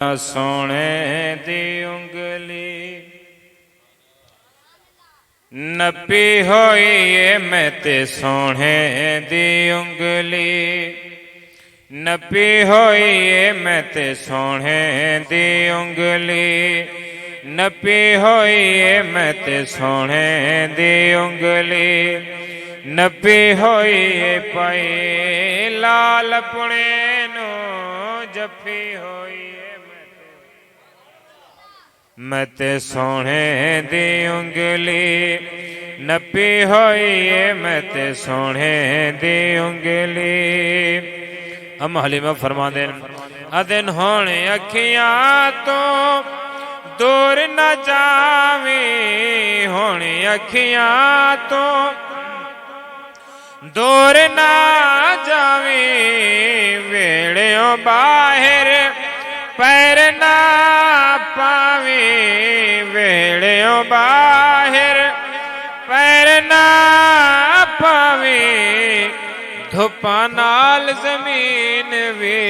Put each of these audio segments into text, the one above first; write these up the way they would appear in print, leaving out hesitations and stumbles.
सोने दी उंगली नपी होई मैं ते सोने दी उंगली नपी होई मैं ते सोने दी उंगली नपी होई मैं ते सोने दी उंगली नपी होई पाई लाल पुणे नू जफी होई मैं ते सोने दी उंगली नपी होई मैं ते सोने दी उंगली। हम हलीमा फरमा दे अदिन होने अखियां तो दूर न जावी होने अखियां तो दूर न जावी वेड़ियों बाहर पैर ना पावी वेड़ियों बाहर पैर ना पावी धुप्पा नाल जमीन वे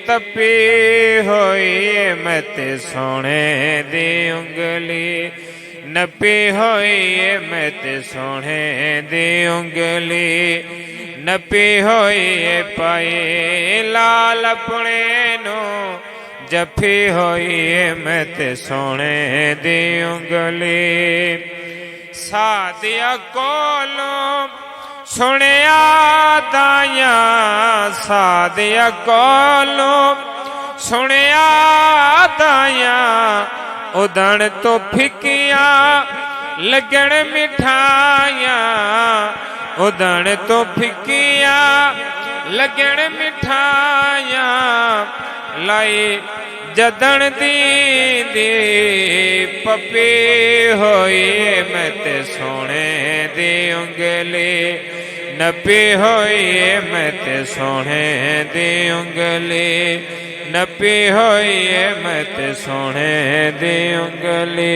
तपी होई मैं ते सोने दी उंगली नपी होई मैं ते सोने दी उंगली नपी होई पाई लाल पुणे नू जफी होई मैं ते सोने दी उंगली। सादिया कोलो सुनिया दाया सादिया कोलो सुनिया दाया उदण तो फिकिया लगन मिठाइया उदण तो फिकिया लगन मिठाइया लाई जदन दी पपी होई मैं ते सोने दी उंगली नपी होई मैं ते सोने दी उंगली नपी होई मैं ते सोने दी उंगली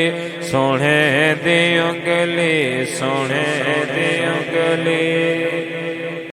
सोने दी उंगली सोने दी उंगली।